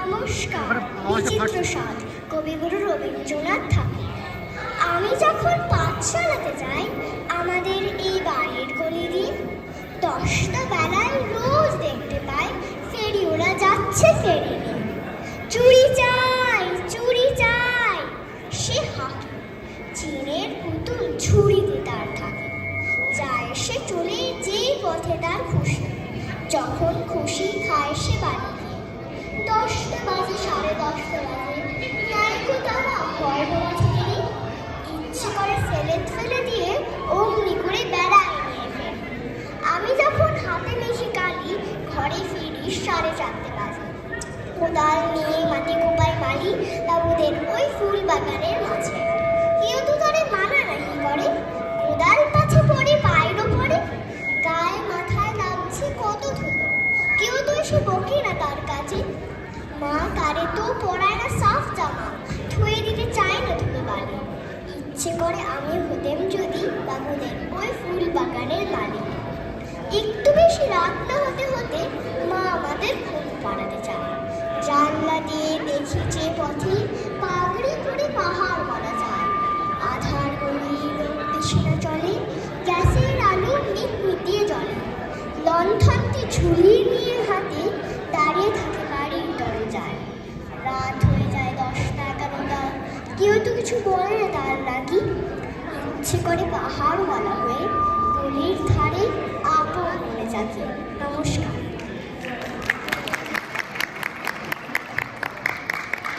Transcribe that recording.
নমস্কার। বিচিত্র স্বাদ কবিগুরু রবীন্দ্রনাথ ঠাকুর। আমি যখন পাঠশালাতে যাই আমাদের এই বাড়ির গলি দিয়ে 10টা বেলায় রোজ দেখতে পাই ফেরি ওরা যাচ্ছে ফেরি নিয়ে। চুড়ি চাই সে হাঁকে, চীনের পুতুল ঝুড়িতে তার থাকে। যায় সে চলে যেই পথে তার খুশি, যখন খুশি খায় সে বাড়ি গিয়ে। 10টা বাজে 10:30 বাজে, নাইকো তারা গর্ব ছুটি, ইচ্ছে করে ফেলে দিয়ে অমনি করে বেড়ায় নিয়ে ফের। আমি যখন হাতে মেশি কালি ঘরে ফিরি 4:30 বাজে। কোদাল নিয়ে মাটি কোপায় মালি বাবুদের ওই ফুল বাগানের মাঝে। কেউ তো তারে মানা নাহি করে, কোদাল পাছে পড়ে পায়েরও পড়ে, গায়ে মাথায় লাগছে কত ধুলো, কেউ তো এসে বকে না তার কাছে। মা তারে তো পরায় না সাফ জামা, ধুয়ে দিতে চায় না ধুলো বালি। ইচ্ছে করে আমি হতেম যদি বাবুদের ওই ফুল বাগানের মালিক। একটু বেশি রাত না হতে মা আমাদের ঘুম পাড়াতে চায়। জানলা দিয়ে দেখি যে পথে পাগড়ি করে পাহাড় বলা যায়। আধার গড়িয়ে লোক বেশি না চলে, গ্যাসের আলো মিটিয়ে জ্বলে। লণ্ঠনটি ঝুলিয়ে নিয়ে হাতে দাঁড়িয়ে থাকে বাড়ির দরজায়। রাত হয়ে যায় 10টা 11টা, কেউ তো কিছু বলে না তার লাগি। ইচ্ছে করে পাহাড় বলা হয়ে গলির ধারে আপন মনে যাকে।